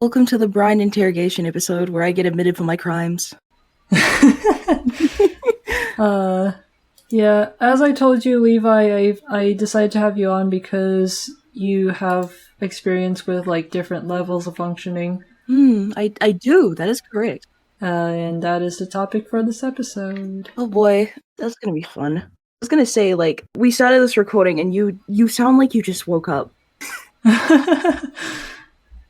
Welcome to the Brian interrogation episode where I get admitted for my crimes. Yeah, as I told you, Levi, I decided to have you on because you have experience with, like, different levels of functioning. I do. That is correct. And that is the topic for this episode. Oh boy, that's gonna be fun. I was gonna say, like, we started this recording and you sound like you just woke up.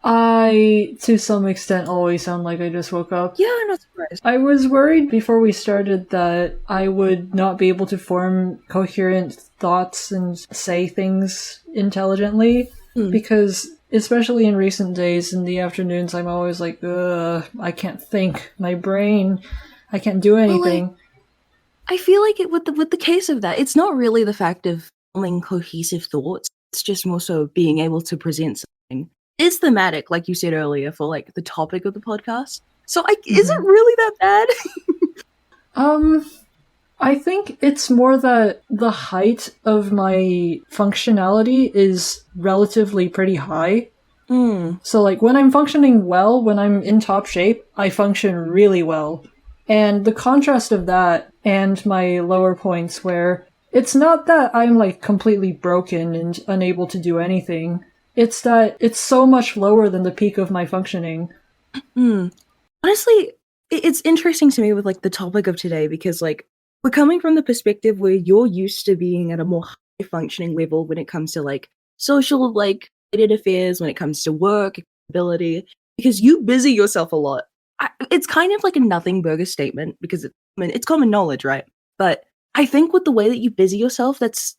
I, to some extent, always sound like I just woke up. Yeah, I'm not surprised. I was worried before we started that I would not be able to form coherent thoughts and say things intelligently, because especially in recent days, in the afternoons, I'm always like, I can't think. My brain, I can't do anything. Well, I feel like with the case of that, it's not really the fact of forming cohesive thoughts. It's just more so being able to present something. It's thematic, like you said earlier, for like the topic of the podcast. So is it really that bad? I think it's more that the height of my functionality is relatively pretty high. So, like, when I'm functioning well, when I'm in top shape, I function really well. And the contrast of that and my lower points where it's not that I'm, like, completely broken and unable to do anything. It's that it's so much lower than the peak of my functioning. Honestly, it's interesting to me with, like, the topic of today because, like, we're coming from the perspective where you're used to being at a more high functioning level when it comes to, like, social, like, related affairs, when it comes to work, ability, because you busy yourself a lot. It's kind of like a nothing burger statement because it's common knowledge, right? But I think with the way that you busy yourself, that's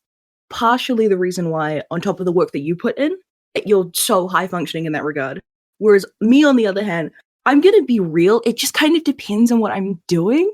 partially the reason why, on top of the work that you put in, that you're so high functioning in that regard. Whereas me, on the other hand, I'm gonna be real, it just kind of depends on what I'm doing.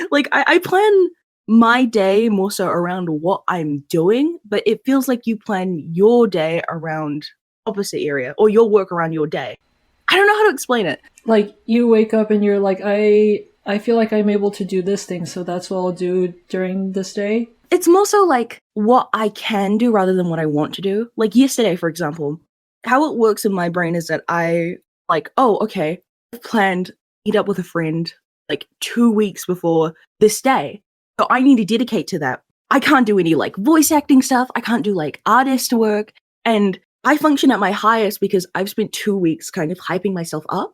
Like, I plan my day more so around what I'm doing, but it feels like you plan your day around opposite area, or your work around your day. I don't know how to explain it. Like, you wake up and you're like, I feel like I'm able to do this thing, so that's what I'll do during this day. It's more so like what I can do rather than what I want to do. Like yesterday, for example, how it works in my brain is that I like, oh, okay, I've planned to meet up with a friend like 2 weeks before this day. So I need to dedicate to that. I can't do any like voice acting stuff. I can't do like artist work. And I function at my highest because I've spent 2 weeks kind of hyping myself up.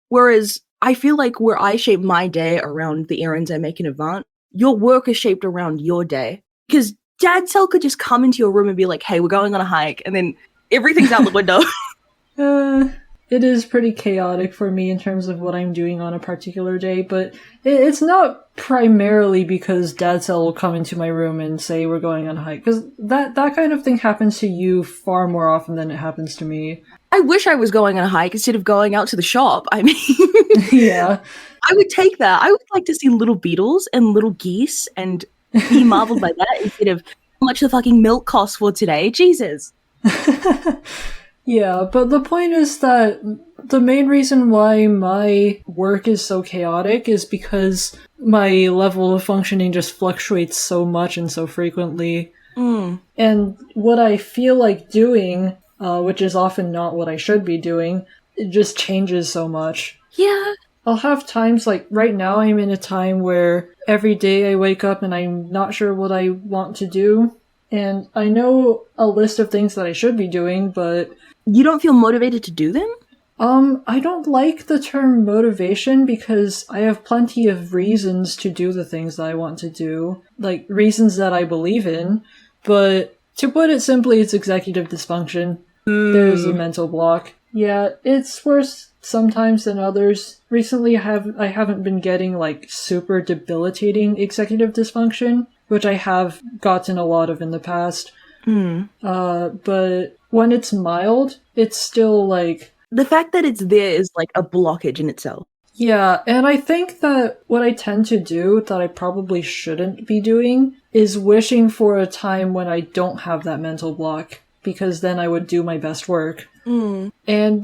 Whereas I feel like where I shape my day around the errands I make in advance, your work is shaped around your day. Because Dad Cell could just come into your room and be like, hey, we're going on a hike. And then everything's out the window. It is pretty chaotic for me in terms of what I'm doing on a particular day, but it's not primarily because Dad Cell will come into my room and say we're going on a hike, because that kind of thing happens to you far more often than it happens to me. I wish I was going on a hike instead of going out to the shop. I mean, yeah. I would take that. I would like to see little beetles and little geese and be marveled by that instead of how much the fucking milk costs for today. Jesus. Yeah, but the point is that the main reason why my work is so chaotic is because my level of functioning just fluctuates so much and so frequently. And what I feel like doing, which is often not what I should be doing, it just changes so much. Yeah. I'll have times, like right now I'm in a time where every day I wake up and I'm not sure what I want to do. And I know a list of things that I should be doing, but... You don't feel motivated to do them? I don't like the term motivation because I have plenty of reasons to do the things that I want to do. Like, reasons that I believe in. But to put it simply, it's executive dysfunction. There's a mental block. Yeah, it's worse sometimes than others. Recently, I haven't been getting, like, super debilitating executive dysfunction, which I have gotten a lot of in the past. But when it's mild, it's still, like... The fact that it's there is, like, a blockage in itself. Yeah, and I think that what I tend to do that I probably shouldn't be doing is wishing for a time when I don't have that mental block, because then I would do my best work. And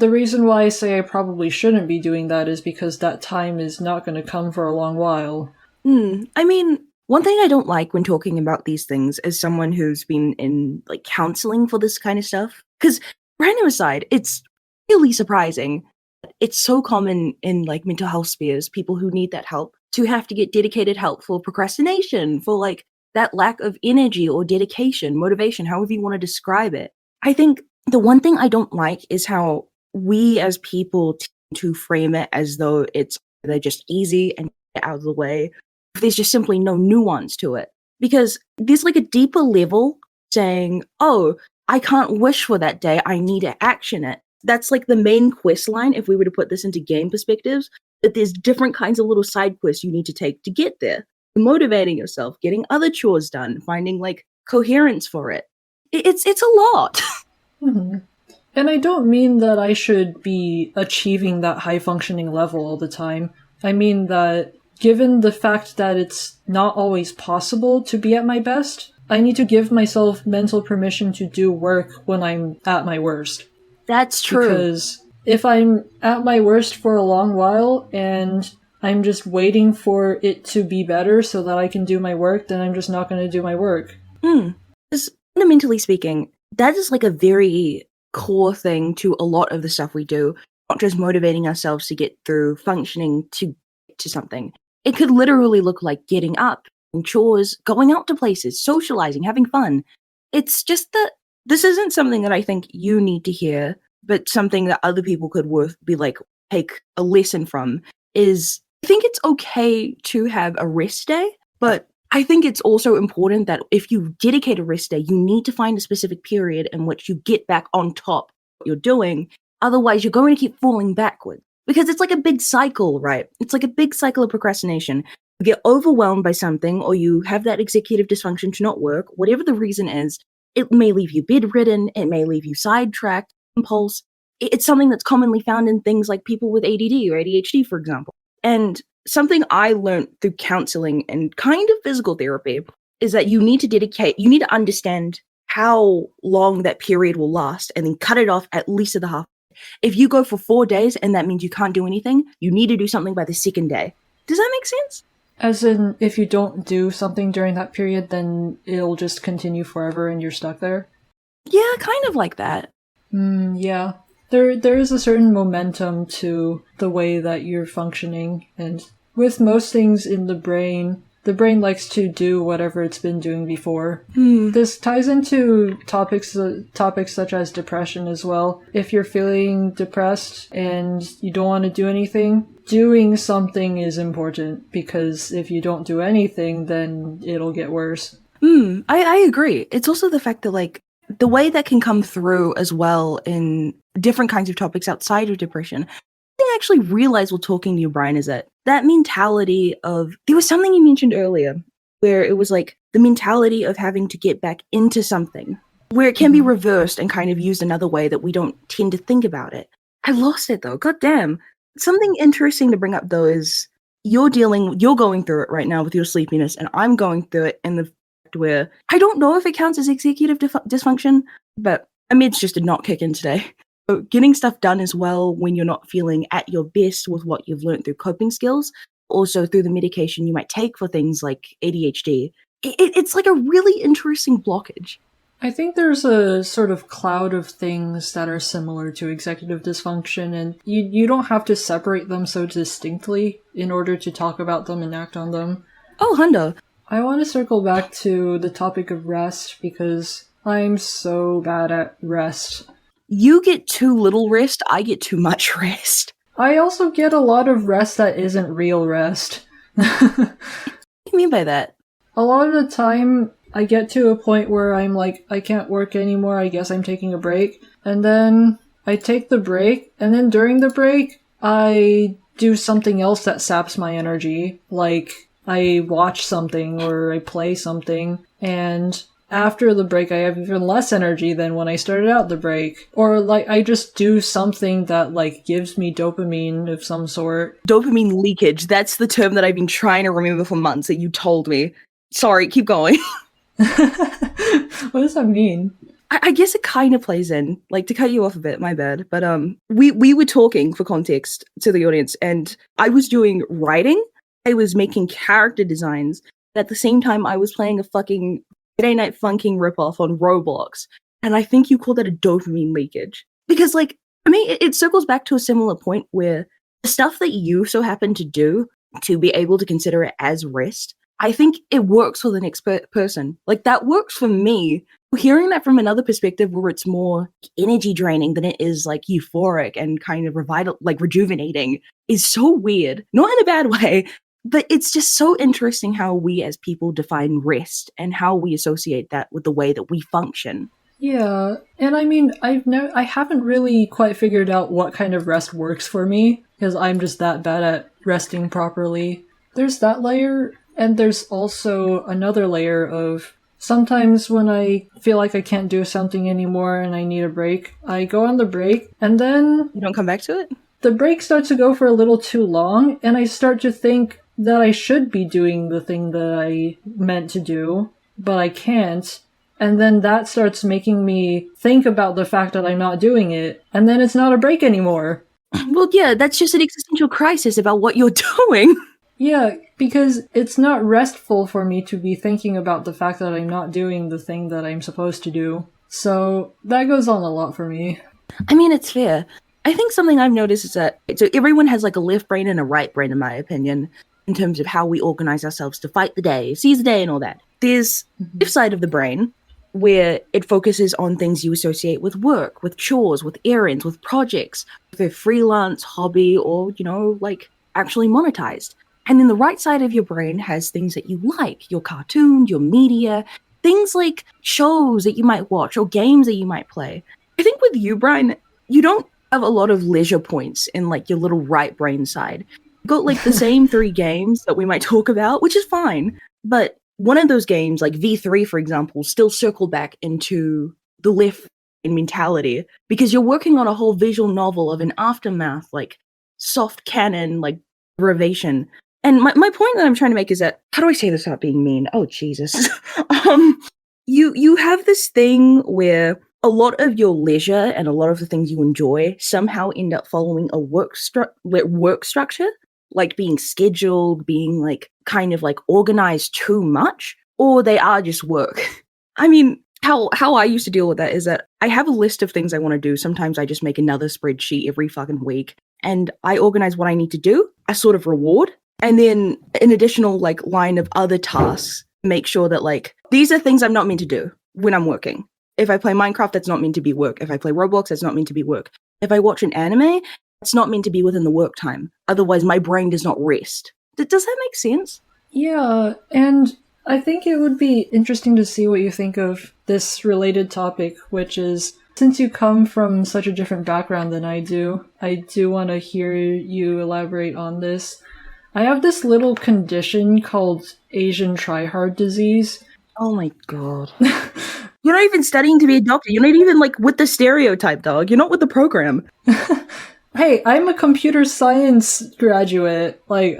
the reason why I say I probably shouldn't be doing that is because that time is not going to come for a long while. I mean, one thing I don't like when talking about these things as someone who's been in, like, counseling for this kind of stuff, because random aside, it's really surprising. It's so common in like mental health spheres, people who need that help to have to get dedicated help for procrastination, for like that lack of energy or dedication, motivation, however you want to describe it. I think the one thing I don't like is how we as people tend to frame it as though they're just easy and get out of the way. There's just simply no nuance to it. Because there's like a deeper level saying, oh, I can't wish for that day, I need to action it. That's like the main quest line if we were to put this into game perspectives, that there's different kinds of little side quests you need to take to get there. Motivating yourself, getting other chores done, finding like coherence for it. It's a lot. Mhm. And I don't mean that I should be achieving that high functioning level all the time. I mean that given the fact that it's not always possible to be at my best, I need to give myself mental permission to do work when I'm at my worst. That's true. Because if I'm at my worst for a long while and I'm just waiting for it to be better so that I can do my work, then I'm just not going to do my work. Because fundamentally speaking, that is like a very core thing to a lot of the stuff we do, not just motivating ourselves to get through functioning to something. It could literally look like getting up, doing chores, going out to places, socializing, having fun. It's just that this isn't something that I think you need to hear, but something that other people could take a lesson from is I think it's okay to have a rest day, but I think it's also important that if you dedicate a rest day, you need to find a specific period in which you get back on top of what you're doing. Otherwise, you're going to keep falling backwards. Because it's like a big cycle, right? It's like a big cycle of procrastination. You get overwhelmed by something, or you have that executive dysfunction to not work, whatever the reason is. It may leave you bedridden, it may leave you sidetracked, impulse. It's something that's commonly found in things like people with ADD or ADHD, for example. And something I learned through counseling and kind of physical therapy is that you need to understand how long that period will last and then cut it off at least at the half. If you go for 4 days and that means you can't do anything, you need to do something by the second day. Does that make sense? As in, if you don't do something during that period, then it'll just continue forever and you're stuck there? Yeah, kind of like that. Yeah. There is a certain momentum to the way that you're functioning, and with most things in the brain likes to do whatever it's been doing before. This ties into topics such as depression as well. If you're feeling depressed and you don't want to do anything, doing something is important, because if you don't do anything, then it'll get worse. I agree. It's also the fact that like the way that can come through as well in different kinds of topics outside of depression. I actually realized while talking to you, Brian, is that mentality of, there was something you mentioned earlier where it was like the mentality of having to get back into something, where it can be reversed and kind of used another way that we don't tend to think about it. I lost it though. God damn. Something interesting to bring up though is you're going through it right now with your sleepiness, and I'm going through it in the fact where I don't know if it counts as executive dysfunction, but my meds just did not kick in today. So getting stuff done as well when you're not feeling at your best with what you've learned through coping skills, also through the medication you might take for things like ADHD. It's like a really interesting blockage. I think there's a sort of cloud of things that are similar to executive dysfunction, and you don't have to separate them so distinctly in order to talk about them and act on them. Oh, hundo. I want to circle back to the topic of rest, because I'm so bad at rest. You get too little rest, I get too much rest. I also get a lot of rest that isn't real rest. What do you mean by that? A lot of the time, I get to a point where I'm like, I can't work anymore, I guess I'm taking a break. And then I take the break, and then during the break, I do something else that saps my energy. Like, I watch something or I play something, and after the break, I have even less energy than when I started out the break. Or, like, I just do something that, like, gives me dopamine of some sort. Dopamine leakage. That's the term that I've been trying to remember for months that you told me. Sorry, keep going. What does that mean? I guess it kind of plays in. Like, to cut you off a bit, my bad. But we were talking, for context, to the audience, and I was doing writing. I was making character designs. At the same time, I was playing a fucking Friday Night Funkin' ripoff on Roblox, and I think you call that a dopamine leakage. Because, like, I mean, it circles back to a similar point where the stuff that you so happen to do to be able to consider it as rest, I think it works for the next person. Like, that works for me. Hearing that from another perspective where it's more energy draining than it is like euphoric and kind of rejuvenating is so weird. Not in a bad way, but it's just so interesting how we as people define rest and how we associate that with the way that we function. Yeah, and I mean, I haven't really quite figured out what kind of rest works for me, because I'm just that bad at resting properly. There's that layer, and there's also another layer of sometimes when I feel like I can't do something anymore and I need a break, I go on the break, and then You don't come back to it? the break starts to go for a little too long, and I start to think that I should be doing the thing that I meant to do, but I can't. And then that starts making me think about the fact that I'm not doing it, and then it's not a break anymore. Well, yeah, that's just an existential crisis about what you're doing. Yeah, because it's not restful for me to be thinking about the fact that I'm not doing the thing that I'm supposed to do. So that goes on a lot for me. I mean, it's fair. I think something I've noticed is that so everyone has like a left brain and a right brain, in my opinion, in terms of how we organize ourselves to fight the day, seize the day, and all that. There's the left side of the brain where it focuses on things you associate with work, with chores, with errands, with projects, with a freelance hobby, or, like actually monetized. And then the right side of your brain has things that you like, your cartoons, your media, things like shows that you might watch or games that you might play. I think with you, Brian, you don't have a lot of leisure points in like your little right brain side. You've got like the same 3 games that we might talk about, which is fine. But one of those games, like V3, for example, still circle back into the left brain mentality because you're working on a whole visual novel of an aftermath, like soft canon, like derivation. And my point that I'm trying to make is that, how do I say this without being mean? Oh, Jesus. You have this thing where a lot of your leisure and a lot of the things you enjoy somehow end up following a work structure, like being scheduled, being like kind of like organized too much, or they are just work. I mean, how I used to deal with that is that I have a list of things I want to do. Sometimes I just make another spreadsheet every fucking week and I organize what I need to do, a sort of reward, and then an additional like line of other tasks, make sure that like these are things I'm not meant to do when I'm working. If I play Minecraft, that's not meant to be work. If I play Roblox, that's not meant to be work. If I watch an anime, it's not meant to be within the work time. Otherwise, my brain does not rest. Does that make sense? Yeah, and I think it would be interesting to see what you think of this related topic, which is, since you come from such a different background than I do want to hear you elaborate on this. I have this little condition called Asian tryhard disease. Oh my god. You're not even studying to be a doctor. You're not even like with the stereotype, dog. You're not with the program. Hey, I'm a computer science graduate. Like,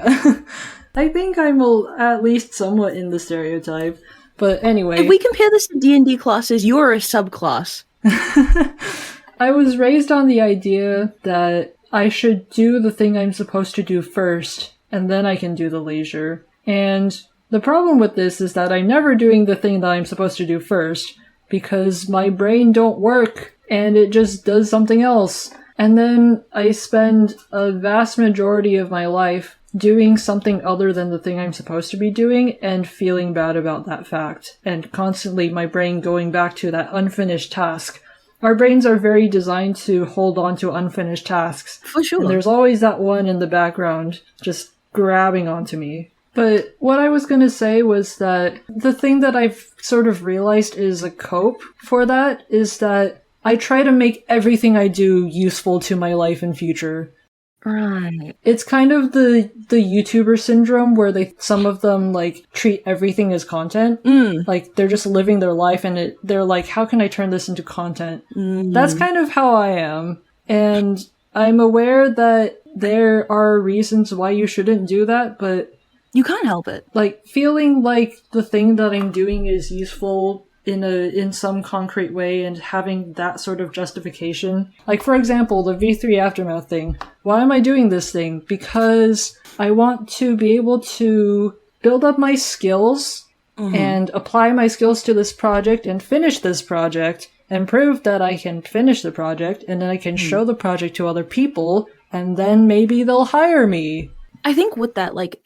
I think I'm at least somewhat in the stereotype. But anyway. If we compare this to D&D classes, you are a subclass. I was raised on the idea that I should do the thing I'm supposed to do first, and then I can do the leisure. And the problem with this is that I'm never doing the thing that I'm supposed to do first, because my brain don't work, and it just does something else. And then I spend a vast majority of my life doing something other than the thing I'm supposed to be doing and feeling bad about that fact. And constantly my brain going back to that unfinished task. Our brains are very designed to hold on to unfinished tasks. For sure. And there's always that one in the background just grabbing onto me. But what I was going to say was that the thing that I've sort of realized is a cope for that is that I try to make everything I do useful to my life and future. Right. It's kind of the YouTuber syndrome where some of them like treat everything as content. Like they're just living their life and they're like, how can I turn this into content? That's kind of how I am. And I'm aware that there are reasons why you shouldn't do that, but you can't help it. Like feeling like the thing that I'm doing is useful in some concrete way and having that sort of justification. Like, for example, the V3 Aftermath thing. Why am I doing this thing? Because I want to be able to build up my skills and apply my skills to this project and finish this project and prove that I can finish the project, and then I can show the project to other people, and then maybe they'll hire me. I think with that, like,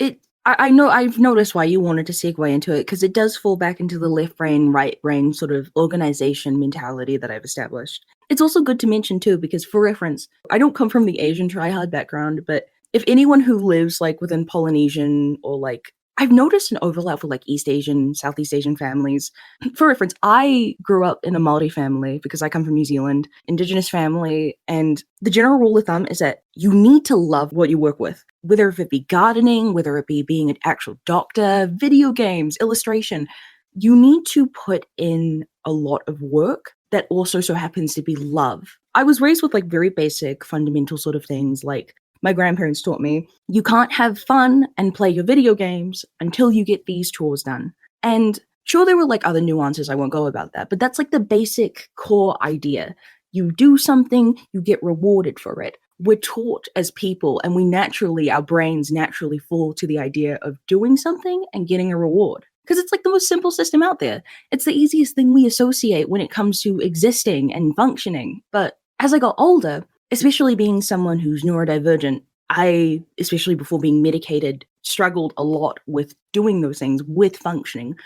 I know I've noticed why you wanted to segue into it, because it does fall back into the left brain, right brain sort of organization mentality that I've established. It's also good to mention too, because for reference, I don't come from the Asian tryhard background, but if anyone who lives like within Polynesian or like, I've noticed an overlap with like East Asian, Southeast Asian families. For reference, I grew up in a Māori family because I come from New Zealand, Indigenous family, and the general rule of thumb is that you need to love what you work with, whether if it be gardening, whether it be being an actual doctor, video games, illustration. You need to put in a lot of work that also so happens to be love. I was raised with like very basic fundamental sort of things like my grandparents taught me, you can't have fun and play your video games until you get these chores done. And sure, there were like other nuances, I won't go about that, but that's like the basic core idea. You do something, you get rewarded for it. We're taught as people, and our brains naturally fall to the idea of doing something and getting a reward. Because it's like the most simple system out there. It's the easiest thing we associate when it comes to existing and functioning. But as I got older, especially being someone who's neurodivergent, I, especially before being medicated, struggled a lot with doing those things, with functioning.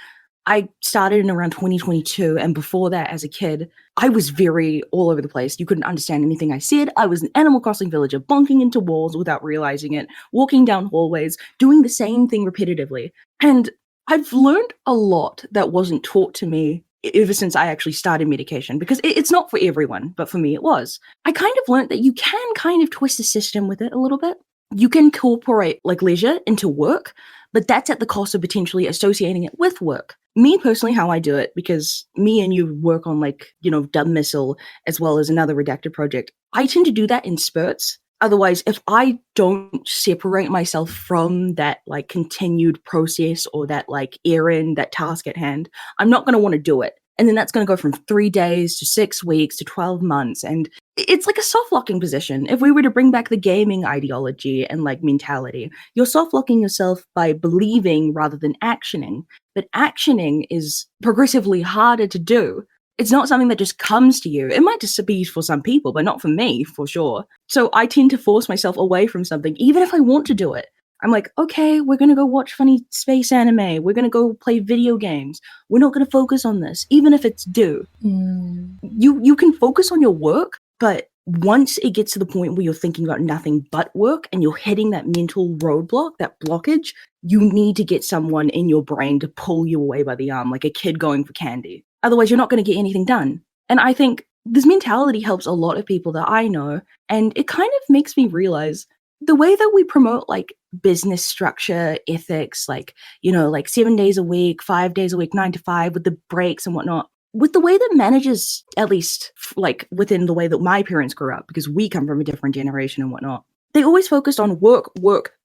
I started in around 2022, and before that, as a kid, I was very all over the place. You couldn't understand anything I said. I was an Animal Crossing villager, bonking into walls without realizing it, walking down hallways, doing the same thing repetitively. And I've learned a lot that wasn't taught to me ever since I actually started medication, because it's not for everyone, but for me it was. I kind of learned that you can kind of twist the system with it a little bit. You can incorporate like leisure into work, but that's at the cost of potentially associating it with work. Me personally, how I do it, because me and you work on like, Dumb Missile as well as another redacted project, I tend to do that in spurts. Otherwise, if I don't separate myself from that like continued process or that like errand, that task at hand, I'm not going to want to do it. And then that's going to go from 3 days to 6 weeks to 12 months. And it's like a soft locking position. If we were to bring back the gaming ideology and like mentality, you're soft locking yourself by believing rather than actioning. But actioning is progressively harder to do. It's not something that just comes to you. It might just be for some people, but not for me, for sure. So I tend to force myself away from something, even if I want to do it. I'm like, okay, we're going to go watch funny space anime. We're going to go play video games. We're not going to focus on this, even if it's due. You can focus on your work, but once it gets to the point where you're thinking about nothing but work and you're hitting that mental roadblock, that blockage, you need to get someone in your brain to pull you away by the arm, like a kid going for candy. Otherwise, you're not going to get anything done. And I think this mentality helps a lot of people that I know. And it kind of makes me realize the way that we promote like business structure, ethics, like, like 7 days a week, 5 days a week, 9 to 5 with the breaks and whatnot, with the way that managers, at least like within the way that my parents grew up, because we come from a different generation and whatnot, they always focused on work,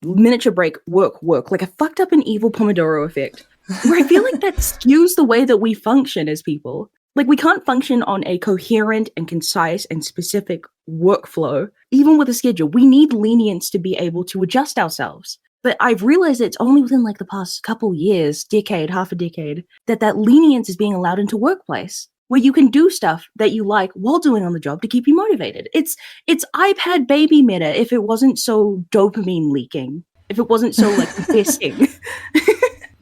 miniature break, work, like a fucked up and evil Pomodoro effect. Where I feel like that skews the way that we function as people. Like, we can't function on a coherent and concise and specific workflow, even with a schedule. We need lenience to be able to adjust ourselves. But I've realized it's only within like the past couple years, half a decade, that lenience is being allowed into workplace, where you can do stuff that you like while doing on the job to keep you motivated. It's iPad baby meta if it wasn't so dopamine leaking, if it wasn't so like fisting.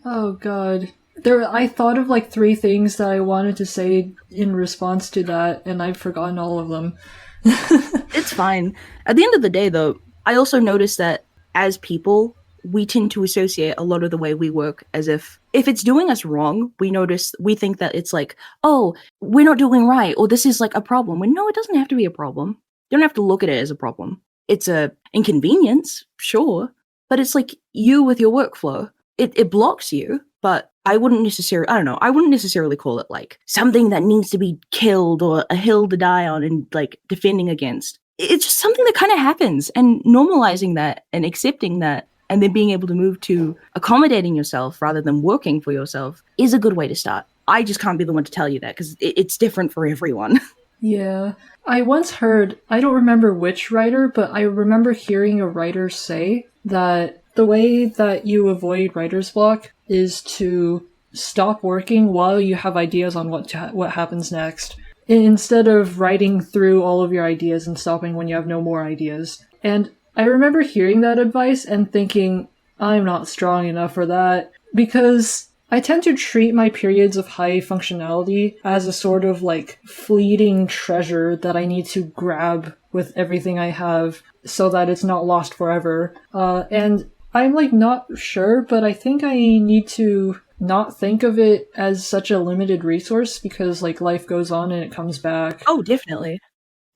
Oh god. I thought of like 3 things that I wanted to say in response to that, and I've forgotten all of them. It's fine. At the end of the day, though, I also noticed that as people, we tend to associate a lot of the way we work as if it's doing us wrong, we think that it's like, oh, we're not doing right, or this is like a problem. When no, it doesn't have to be a problem. You don't have to look at it as a problem. It's a inconvenience, sure, but it's like you with your workflow. It blocks you, but I wouldn't necessarily call it like something that needs to be killed or a hill to die on and like defending against. It's just something that kind of happens, and normalizing that and accepting that and then being able to move to accommodating yourself rather than working for yourself is a good way to start. I just can't be the one to tell you that because it's different for everyone. Yeah. I once heard, I don't remember which writer, but I remember hearing a writer say that the way that you avoid writer's block is to stop working while you have ideas on what happens next. instead of writing through all of your ideas and stopping when you have no more ideas. And I remember hearing that advice and thinking, I'm not strong enough for that, because I tend to treat my periods of high functionality as a sort of like fleeting treasure that I need to grab with everything I have so that it's not lost forever. And I'm like not sure, but I think I need to not think of it as such a limited resource, because like life goes on and it comes back. Oh, definitely.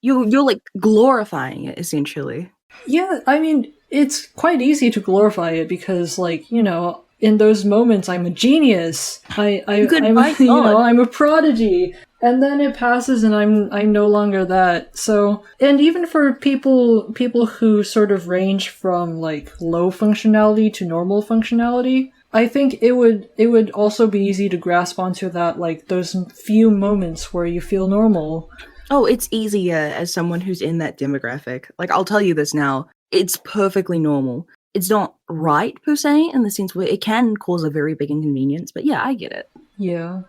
You're like glorifying it essentially. Yeah, I mean, it's quite easy to glorify it because, like, you know, in those moments, I'm a genius. Goodbye, you know, God. I'm a prodigy. And then it passes, and I'm no longer that. So, and even for people who sort of range from like low functionality to normal functionality, I think it would also be easy to grasp onto that, like those few moments where you feel normal. Oh, it's easier as someone who's in that demographic. Like, I'll tell you this now. It's perfectly normal. It's not right, per se, in the sense where it can cause a very big inconvenience, but yeah, I get it. Yeah.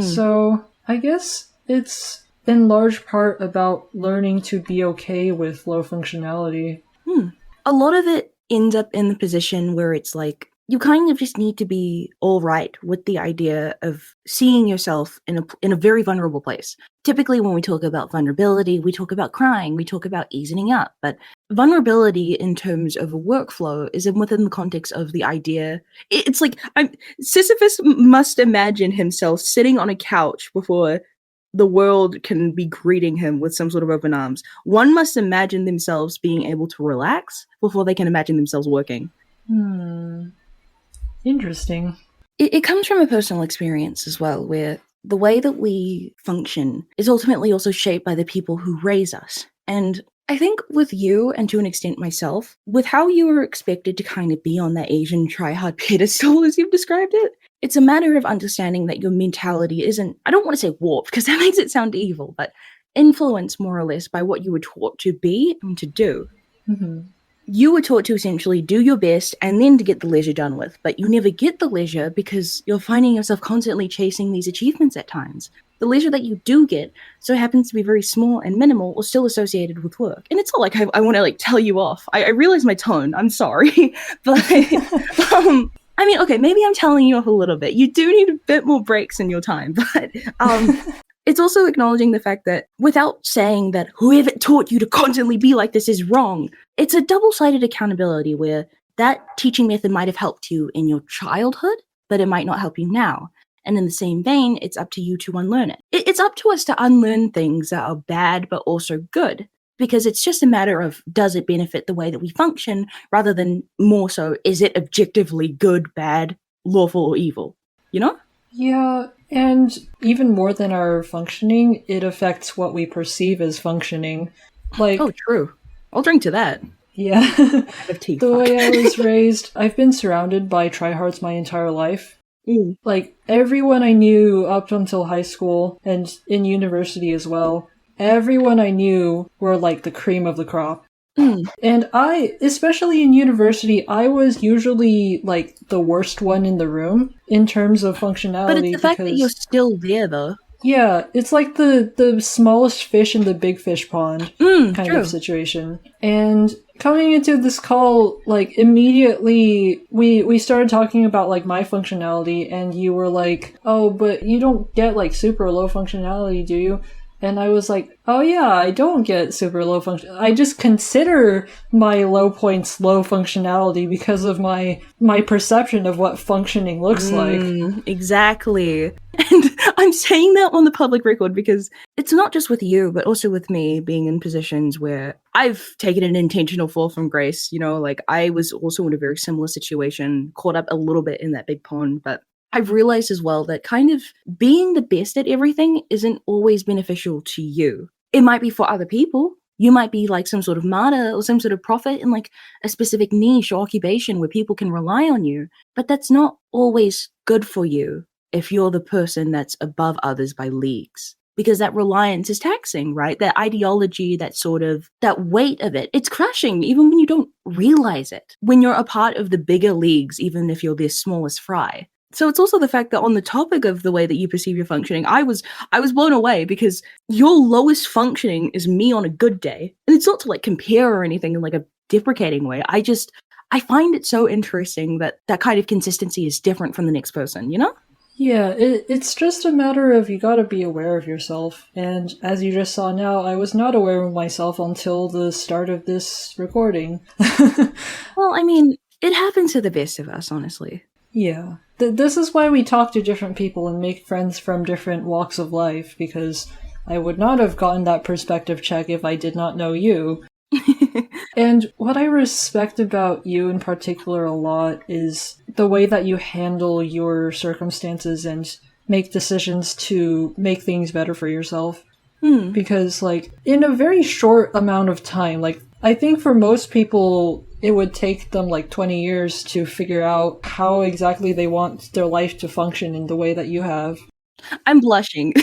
So, I guess it's in large part about learning to be okay with low functionality. A lot of it ends up in the position where it's like, you kind of just need to be all right with the idea of seeing yourself in a very vulnerable place. Typically, when we talk about vulnerability, we talk about crying, we talk about easing up. But vulnerability in terms of a workflow is within the context of the idea. It's like Sisyphus must imagine himself sitting on a couch before the world can be greeting him with some sort of open arms. One must imagine themselves being able to relax before they can imagine themselves working. Interesting. It comes from a personal experience as well, where the way that we function is ultimately also shaped by the people who raise us. And I think with you, and to an extent myself, with how you were expected to kind of be on that Asian try-hard pedestal, as you've described it, it's a matter of understanding that your mentality isn't, I don't want to say warped, because that makes it sound evil, but influenced more or less by what you were taught to be and to do. You were taught to essentially do your best and then to get the leisure done with, but you never get the leisure because you're finding yourself constantly chasing these achievements at times. The leisure that you do get so happens to be very small and minimal or still associated with work. And it's not like I want to like tell you off. I realize my tone. I'm sorry. But I mean, okay, maybe I'm telling you off a little bit. You do need a bit more breaks in your time, but it's also acknowledging the fact that without saying that whoever taught you to constantly be like this is wrong, it's a double-sided accountability where that teaching method might have helped you in your childhood, but it might not help you now. And in the same vein, it's up to you to unlearn it. It's up to us to unlearn things that are bad but also good, because it's just a matter of, does it benefit the way that we function, rather than more so, is it objectively good, bad, lawful, or evil? You know? Yeah, and even more than our functioning, it affects what we perceive as functioning. Like, oh, true. I'll drink to that. Yeah. Tea, the way I was raised, I've been surrounded by tryhards my entire life. Like, everyone I knew up until high school and in university as well, everyone I knew were like the cream of the crop. And especially in university, I was usually like the worst one in the room in terms of functionality. But it's the fact that you're still there, though. Yeah, it's like the smallest fish in the big fish pond kind of situation. And coming into this call, like immediately we started talking about like my functionality, and you were like, "Oh, but you don't get like super low functionality, do you?" And I was like, oh yeah, I don't get super low function. I just consider my low points low functionality because of my perception of what functioning looks like. Exactly. And I'm saying that on the public record because it's not just with you, but also with me being in positions where I've taken an intentional fall from grace. You know, like I was also in a very similar situation, caught up a little bit in that big pond, but I've realized as well that kind of being the best at everything isn't always beneficial to you. It might be for other people. You might be like some sort of martyr or some sort of prophet in like a specific niche or occupation where people can rely on you. But that's not always good for you if you're the person that's above others by leagues. Because that reliance is taxing, right? That ideology, that weight of it, it's crushing even when you don't realize it. When you're a part of the bigger leagues, even if you're their smallest fry. So it's also the fact that on the topic of the way that you perceive your functioning, I was blown away because your lowest functioning is me on a good day. And it's not to like compare or anything in like a deprecating way. I find it so interesting that that kind of consistency is different from the next person, you know? Yeah, it's just a matter of you gotta be aware of yourself. And as you just saw now, I was not aware of myself until the start of this recording. Well, I mean, it happens to the best of us, honestly. Yeah. This is why we talk to different people and make friends from different walks of life, because I would not have gotten that perspective check if I did not know you. And what I respect about you in particular a lot is the way that you handle your circumstances and make decisions to make things better for yourself. Because, like, in a very short amount of time, like, I think for most people, it would take them like 20 years to figure out how exactly they want their life to function in the way that you have. I'm blushing.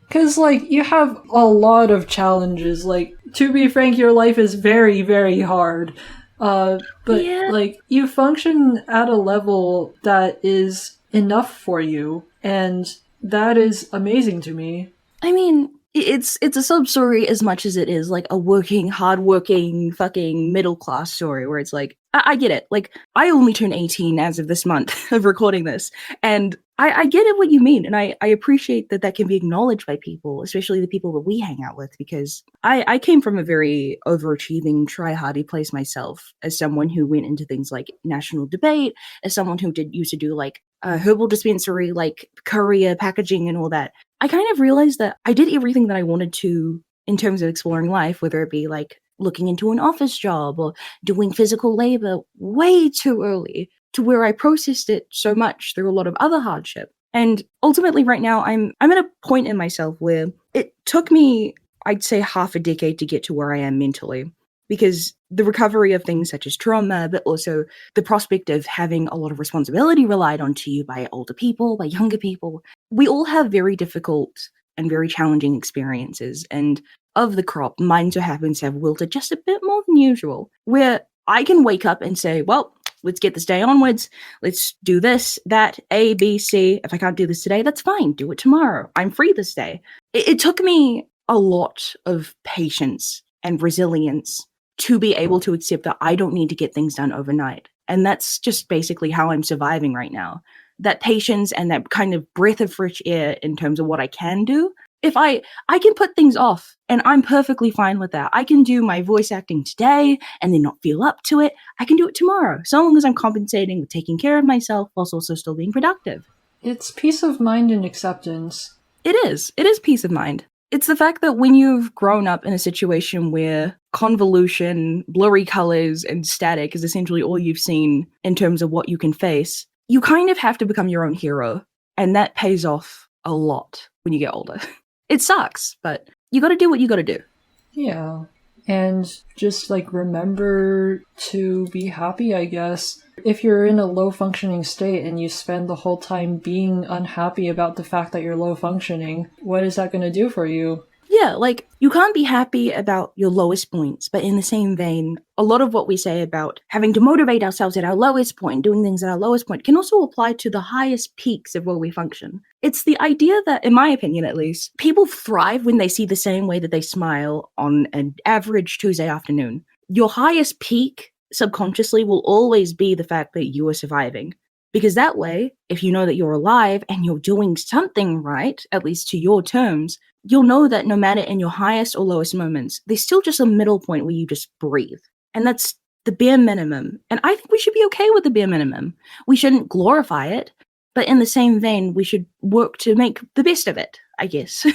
Because, like, you have a lot of challenges. Like, to be frank, your life is very, very hard. But, Yeah. like, you function at a level that is enough for you. And that is amazing to me. I mean, it's a sub story as much as it is like a working, hardworking, fucking middle class story where it's like, I get it. Like, I only turned 18 as of this month of recording this, and I get it what you mean, and I appreciate that that can be acknowledged by people, especially the people that we hang out with, because I came from a very overachieving, try-hardy place myself, as someone who went into things like national debate, as someone who used to do like herbal dispensary, like courier packaging and all that. I kind of realized that I did everything that I wanted to in terms of exploring life, whether it be like looking into an office job or doing physical labor way too early to where I processed it so much through a lot of other hardship. And ultimately right now I'm at a point in myself where it took me, I'd say, half a decade to get to where I am mentally, because the recovery of things such as trauma, but also the prospect of having a lot of responsibility relied onto you by older people, by younger people. We all have very difficult and very challenging experiences. And of the crop, mine so happens to have wilted just a bit more than usual, where I can wake up and say, well, let's get this day onwards. Let's do this, that, A, B, C. If I can't do this today, that's fine. Do it tomorrow. I'm free this day. It took me a lot of patience and resilience to be able to accept that I don't need to get things done overnight. And that's just basically how I'm surviving right now. That patience and that kind of breath of fresh air in terms of what I can do. If I can put things off and I'm perfectly fine with that. I can do my voice acting today and then not feel up to it. I can do it tomorrow, so long as I'm compensating with taking care of myself whilst also still being productive. It's peace of mind and acceptance. It is. It is peace of mind. It's the fact that when you've grown up in a situation where convolution, blurry colors, and static is essentially all you've seen in terms of what you can face, you kind of have to become your own hero. And that pays off a lot when you get older. It sucks, but you gotta do what you gotta do. Yeah. And just, like, remember to be happy, I guess. If you're in a low-functioning state and you spend the whole time being unhappy about the fact that you're low-functioning, what is that going to do for you? Yeah, like, you can't be happy about your lowest points, but in the same vein, a lot of what we say about having to motivate ourselves at our lowest point, doing things at our lowest point, can also apply to the highest peaks of where we function. It's the idea that, in my opinion at least, people thrive when they see the same way that they smile on an average Tuesday afternoon. Your highest peak, subconsciously, will always be the fact that you are surviving. Because that way, if you know that you're alive and you're doing something right, at least to your terms, you'll know that no matter in your highest or lowest moments, there's still just a middle point where you just breathe. And that's the bare minimum. And I think we should be okay with the bare minimum. We shouldn't glorify it, but in the same vein, we should work to make the best of it, I guess.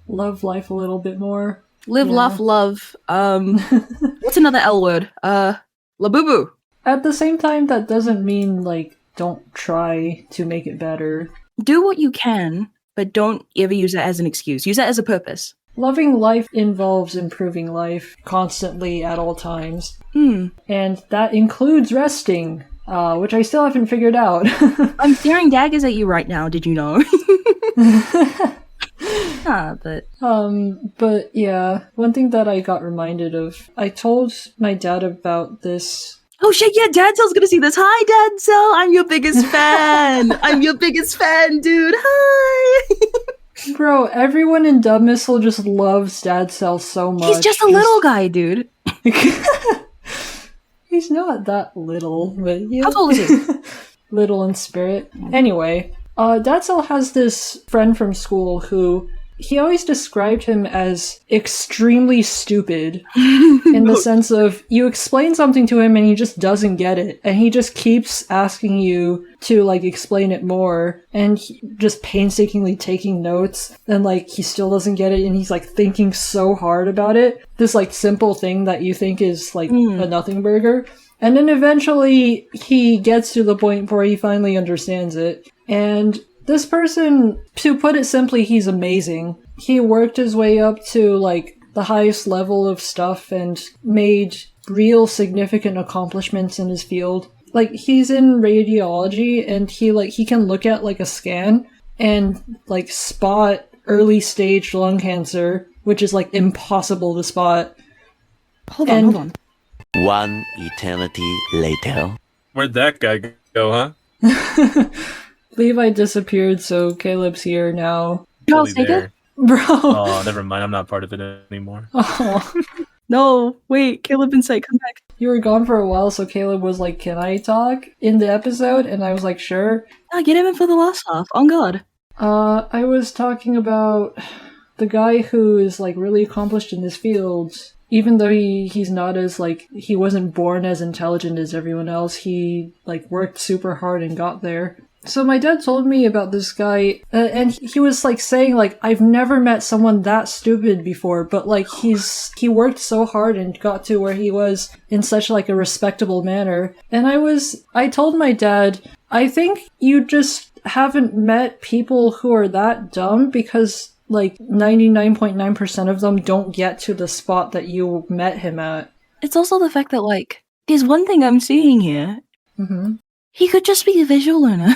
Love life a little bit more. Live, Yeah. laugh, love. What's another L word? Labubu. At the same time, that doesn't mean, like, don't try to make it better. Do what you can, but don't ever use that as an excuse. Use that as a purpose. Loving life involves improving life constantly at all times. And that includes resting, which I still haven't figured out. I'm staring daggers at you right now, did you know? But yeah, one thing that I got reminded of, I told my dad about this Oh shit, yeah, Dadsel's gonna see this. Hi, Dadsel, I'm your biggest fan. I'm your biggest fan, dude. Hi. Bro, everyone in Dub Missile just loves Dadsel so much. He's just a little guy, dude. He's not that little, but yeah. How tall is he? Little in spirit. Anyway, Dadsel has this friend from school who he always described him as extremely stupid in the sense of you explain something to him and he just doesn't get it. And he just keeps asking you to, like, explain it more and just painstakingly taking notes and, like, he still doesn't get it and he's, like, thinking so hard about it. This, like, simple thing that you think is, like, a nothing burger. And then eventually he gets to the point where he finally understands it. And this person, to put it simply, he's amazing. He worked his way up to, like, the highest level of stuff and made real significant accomplishments in his field. Like, he's in radiology and he can look at, like, a scan and, like, spot early stage lung cancer, which is, like, impossible to spot. Hold on. One eternity later. Where'd that guy go, huh? Levi disappeared, so Caleb's here now. I'll Totally take there. it. Bro. Oh, never mind. I'm not part of it anymore. Oh. No, wait, Caleb and Sight, come back. You were gone for a while, so Caleb was like, "Can I talk in the episode?" And I was like, "Sure." Get him in for the last half. On God. I was talking about the guy who is, like, really accomplished in this field. Even though he's not as, like, he wasn't born as intelligent as everyone else, he, like, worked super hard and got there. So my dad told me about this guy, and he was, like, saying, like, I've never met someone that stupid before, but, like, he worked so hard and got to where he was in such, like, a respectable manner. And I told my dad, I think you just haven't met people who are that dumb because, like, 99.9% of them don't get to the spot that you met him at. It's also the fact that, like, there's one thing I'm seeing here. Mm-hmm. He could just be a visual learner.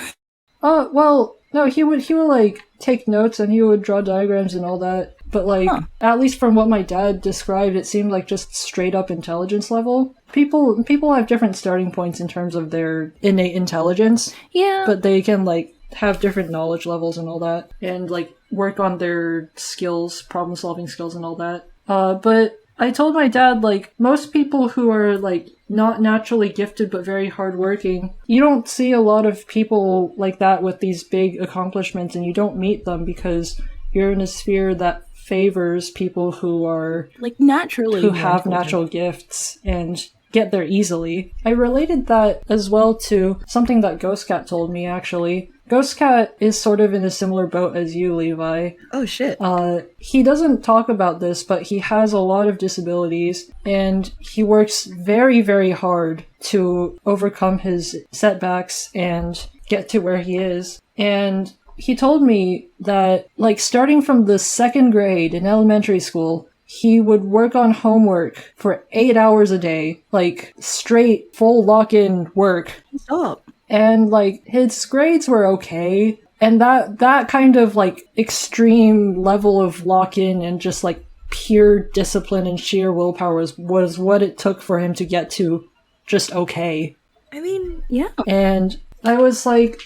Oh, well, no, he would, like, take notes and he would draw diagrams and all that. But, like, at least from what my dad described, it seemed like just straight up intelligence level. People have different starting points in terms of their innate intelligence. Yeah. But they can, like, have different knowledge levels and all that. And, like, work on their skills, problem-solving skills and all that. But I told my dad, like, most people who are, like, not naturally gifted but very hardworking, you don't see a lot of people like that with these big accomplishments, and you don't meet them because you're in a sphere that favors people who are, like, naturally who have natural gifts and get there easily. I related that as well to something that Ghost Cat told me, actually. Ghost Cat is sort of in a similar boat as you, Levi. Oh, shit. He doesn't talk about this, but he has a lot of disabilities, and he works very, very hard to overcome his setbacks and get to where he is. And he told me that, like, starting from the 2nd grade in elementary school, he would work on homework for 8 hours a day, like, straight, full lock-in work. Stop. And, like, his grades were okay. And that kind of, like, extreme level of lock-in and just, like, pure discipline and sheer willpower was what it took for him to get to just okay. I mean, yeah. And I was like,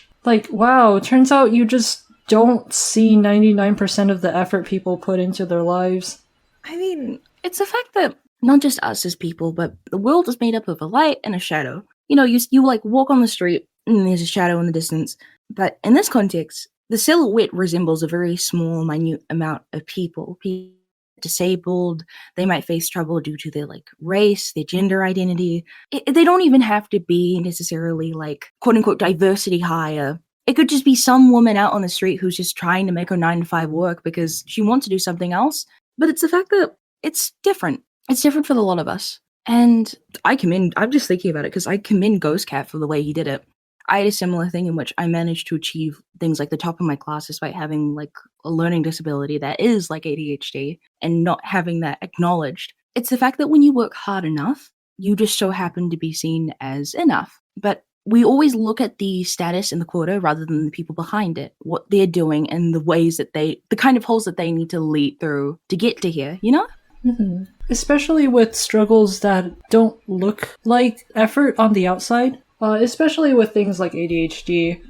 wow, it turns out you just don't see 99% of the effort people put into their lives. I mean, it's the fact that not just us as people, but the world is made up of a light and a shadow. You know, you like walk on the street and there's a shadow in the distance. But in this context, the silhouette resembles a very small, minute amount of people. People disabled, they might face trouble due to their, like, race, their gender identity. They don't even have to be necessarily, like, quote-unquote diversity hire. It could just be some woman out on the street who's just trying to make her 9-to-5 work because she wants to do something else. But it's the fact that it's different. It's different for a lot of us. And I'm just thinking about it because I commend Ghost Cat for the way he did it. I had a similar thing in which I managed to achieve things like the top of my class despite having, like, a learning disability that is like ADHD and not having that acknowledged. It's the fact that when you work hard enough, you just so happen to be seen as enough. But we always look at the status and the quota rather than the people behind it, what they're doing and the ways that the kind of holes that they need to lead through to get to here, you know? Mm-hmm. especially with struggles that don't look like effort on the outside. Especially with things like ADHD,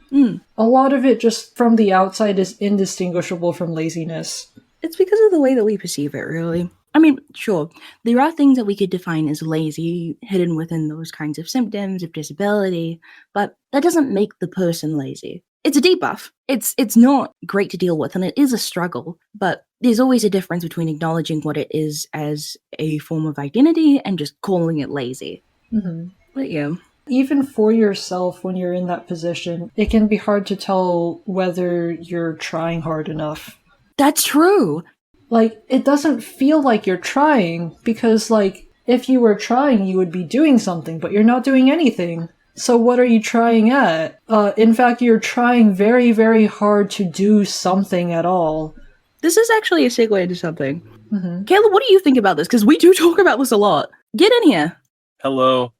a lot of it just from the outside is indistinguishable from laziness. It's because of the way that we perceive it, really. I mean, sure, there are things that we could define as lazy hidden within those kinds of symptoms of disability, but that doesn't make the person lazy. It's a debuff. It's not great to deal with, and it is a struggle, but there's always a difference between acknowledging what it is as a form of identity and just calling it lazy. Mm-hmm. But yeah. Even for yourself, when you're in that position, it can be hard to tell whether you're trying hard enough. That's true. Like, it doesn't feel like you're trying, because, like, if you were trying, you would be doing something, but you're not doing anything. So what are you trying at? In fact, you're trying very, very hard to do something at all. This is actually a segue into something. Mm-hmm. Caleb, what do you think about this? Because we do talk about this a lot. Get in here. Hello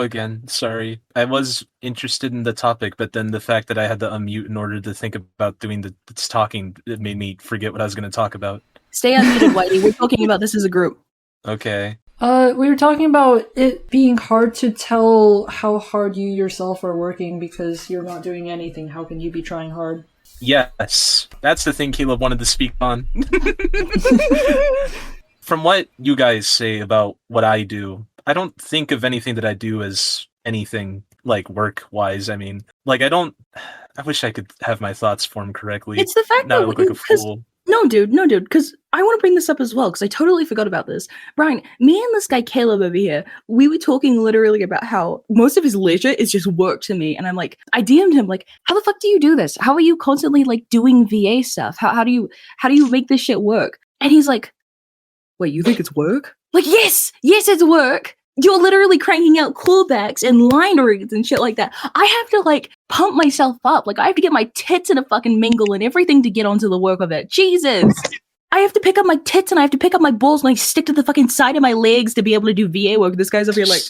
again. Sorry. I was interested in the topic, but then the fact that I had to unmute in order to think about doing the talking, it made me forget what I was going to talk about. Stay unmuted, Whitey. We're talking about this as a group. Okay. We were talking about it being hard to tell how hard you yourself are working because you're not doing anything. How can you be trying hard? Yes. That's the thing Caleb wanted to speak on. From what you guys say about what I do, I don't think of anything that I do as anything like work-wise. I mean, like I wish I could have my thoughts formed correctly. It's the fact now that I look like a fool. No, dude, because I want to bring this up as well, because I totally forgot about this. Brian, me and this guy Caleb over here, we were talking literally about how most of his leisure is just work to me, and I'm like, I DM'd him like, how the fuck do you do this? How are you constantly like doing VA stuff? How do you make this shit work? And he's like, wait, you think it's work? Like, yes, it's work. You're literally cranking out callbacks and line reads and shit like that. I have to, like, pump myself up. Like, I have to get my tits in a fucking mingle and everything to get onto the work of it. Jesus! I have to pick up my tits and I have to pick up my balls and I stick to the fucking side of my legs to be able to do VA work. This guy's over here like,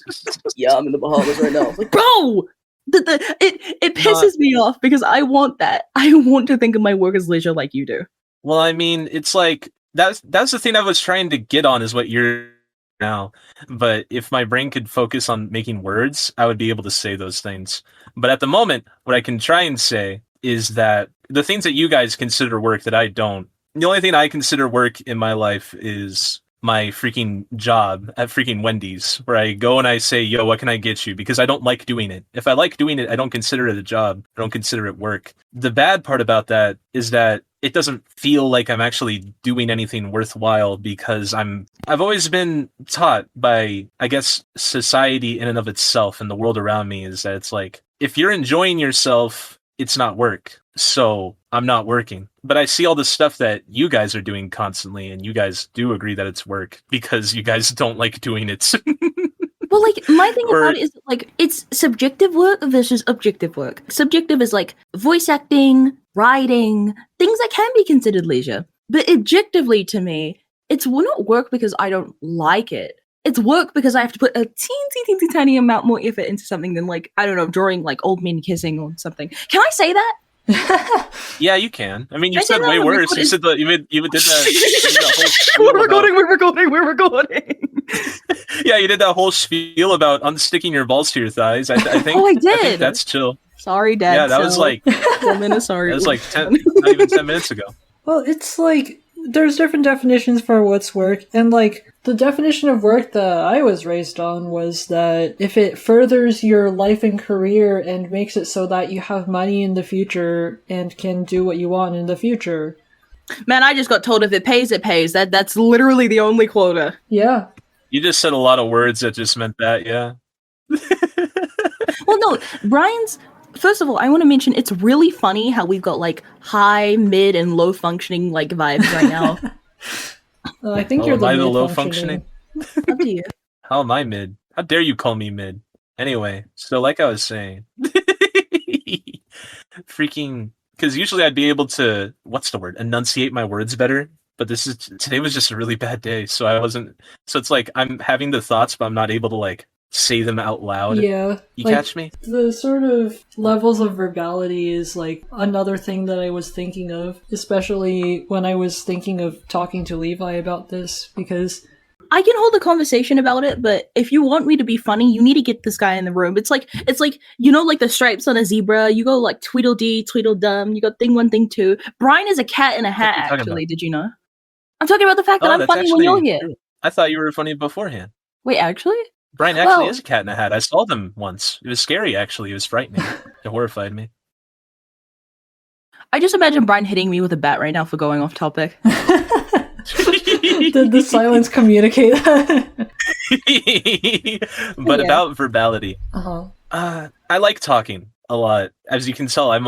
yeah, I'm in the Bahamas right now. Like, bro! It pisses me off because I want that. I want to think of my work as leisure like you do. Well, I mean, it's like, that's the thing I was trying to get on is what you're now. But if my brain could focus on making words, I would be able to say those things. But at the moment, what I can try and say is that the things that you guys consider work that I don't, the only thing I consider work in my life is my freaking job at freaking Wendy's, where I go and I say, yo, what can I get you? Because I don't like doing it. If I like doing it, I don't consider it a job. I don't consider it work. The bad part about that is that it doesn't feel like I'm actually doing anything worthwhile because I've always been taught by, I guess, society in and of itself and the world around me is that it's like, if you're enjoying yourself, it's not work. So I'm not working. But I see all the stuff that you guys are doing constantly, and you guys do agree that it's work because you guys don't like doing it. Well, like, my thing about it is, like, it's subjective work versus objective work. Subjective is, like, voice acting, writing, things that can be considered leisure. But objectively, to me, it's not work because I don't like it. It's work because I have to put a teeny tiny amount more effort into something than, like, I don't know, drawing, like, old men kissing or something. Can I say that? Yeah, you can. I mean, you said way worse. You said that you did that. We're recording. Yeah, you did that whole spiel about unsticking your balls to your thighs. I think. Oh, I did. I think that's chill. Sorry, Dad. Yeah, that was like 4 minutes. Sorry, that was like 10, not even 10 minutes ago. Well, it's like there's different definitions for what's work, and like the definition of work that I was raised on was that if it furthers your life and career and makes it so that you have money in the future and can do what you want in the future. Man, I just got told if it pays, it pays. That's literally the only quota. Yeah. You just said a lot of words that just meant that, yeah. Well, no, Brian's... First of all, I want to mention it's really funny how we've got, like, high, mid, and low functioning, like, vibes right now. I think you're the low functioning. Up to you. How am I mid? How dare you call me mid? Anyway, so like I was saying, freaking, because usually I'd be able to, enunciate my words better. But today was just a really bad day, so I wasn't. So it's like I'm having the thoughts, but I'm not able to like say them out loud. Yeah, you catch me? The sort of levels of verbality is like another thing that I was thinking of, especially when I was thinking of talking to Levi about this, because I can hold a conversation about it, but if you want me to be funny, you need to get this guy in the room. It's like like the stripes on a zebra. You go like Tweedledee, Tweedledum. You go thing one, thing two. Brian is a cat in a hat. What are you talking Actually, about? did you know? I'm talking about the fact that Oh, I'm that's funny when you're actually here. true. I thought you were funny beforehand. Wait, actually? Brian actually Well- is a cat in a hat. I saw them once. It was scary, actually. It was frightening. It horrified me. I just imagine Brian hitting me with a bat right now for going off topic. Did the silence communicate that? But Yeah. about verbality, Uh-huh. I like talking a lot. As you can tell, I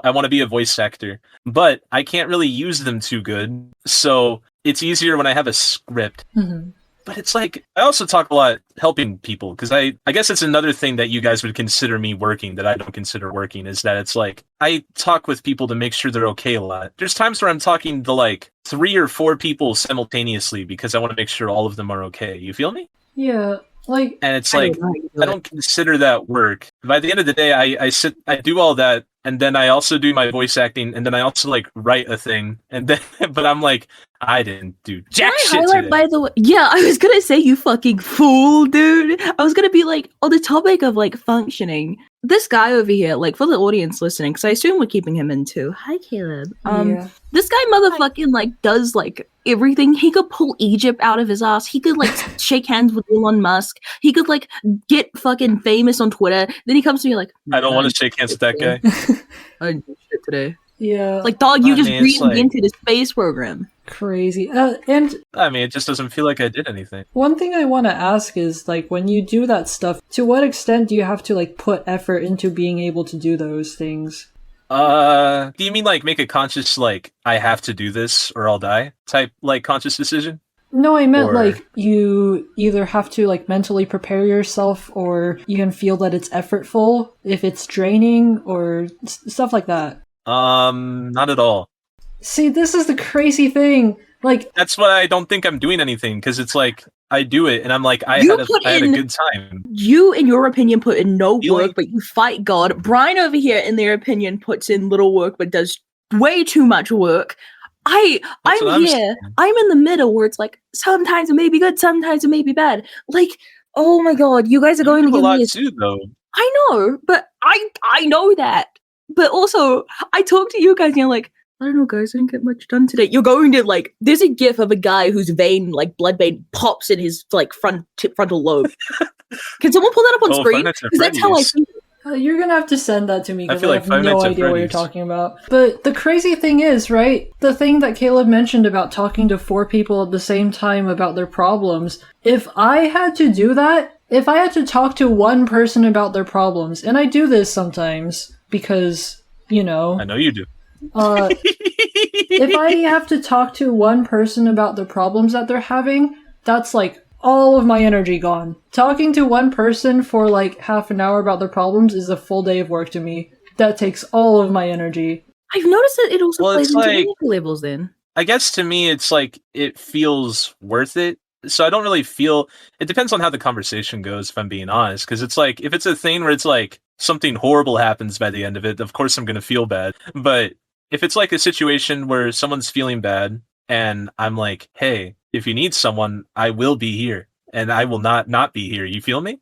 want to be a voice actor, but I can't really use them too good. So it's easier when I have a script. Mhm. But it's like, I also talk a lot helping people, because I guess it's another thing that you guys would consider me working that I don't consider working, is that it's like, I talk with people to make sure they're okay a lot. There's times where I'm talking to like 3 or 4 people simultaneously because I want to make sure all of them are okay. You feel me? Yeah, like And it's I like, don't know how you do I it. don't consider that work. By the end of the day, I do all that, and then I also do my voice acting, and then I also like write a thing, and then, but I'm like, I didn't do jack Can I shit highlight, today. by the way? Yeah, I was gonna say you fucking fool, dude. I was gonna be like, on the topic of like functioning. This guy over here, like for the audience listening, because I assume we're keeping him in too. Hi, Caleb. yeah. This guy motherfucking like does like everything. He could pull Egypt out of his ass. He could like shake hands with Elon Musk. He could like get fucking famous on Twitter. Then he comes to me like, I don't want to shake hands with that guy. I didn't do shit today. Yeah, Like, dog, you I just mean, it's breathed like- into the space program. crazy. And I mean, it just doesn't feel like I did anything. one thing I want to ask is, like, when you do that stuff, to what extent do you have to, like, put effort into being able to do those things? Do you mean like make a conscious, like, I have to do this or I'll die type, like, conscious decision? No, I meant, Or- like, you either have to, like, mentally prepare yourself, or you can feel that it's effortful, if it's draining, or stuff like that. Not at all. See, this is the crazy thing. Like, That's why I don't think I'm doing anything, because it's like, I do it, and I'm like, I You had put a in- good time. You, in your opinion, put in no You work, like- but you fight God. Brian over here, in their opinion, puts in little work, but does way too much work. That's I'm what I'm here. saying. I'm in the middle where it's like, sometimes it may be good, sometimes it may be bad. Like, oh my God, you guys are going to You do a give lot me a too, though. I know, but I know that. But also, I talk to you guys and you're like, I don't know, guys, I didn't get much done today. You're going to like, there's a gif of a guy whose vein, like blood vein, pops in his like frontal lobe. Can someone pull that up on Oh, screen? Five Nights at Because that's how I Freddy's. feel. you're gonna have to send that to me, I because feel I like have Five no Nights at idea what you're Freddy's. talking about. But the crazy thing is, right, the thing that Caleb mentioned about talking to 4 people at the same time about their problems, if I had to do that, if I had to talk to one person about their problems, and I do this sometimes, because, you know, I know you do. if I have to talk to one person about the problems that they're having, that's like all of my energy gone. Talking to one person for like half an hour about their problems is a full day of work to me. That takes all of my energy. I've noticed that it also Well, plays it's into like- energy levels then. I guess to me, it's like, it feels worth it. So I don't really feel, it depends on how the conversation goes, if I'm being honest. Because it's like, if it's a thing where it's like, something horrible happens by the end of it, of course I'm going to feel bad. But if it's like a situation where someone's feeling bad, and I'm like, hey, if you need someone, I will be here. And I will not be here. You feel me?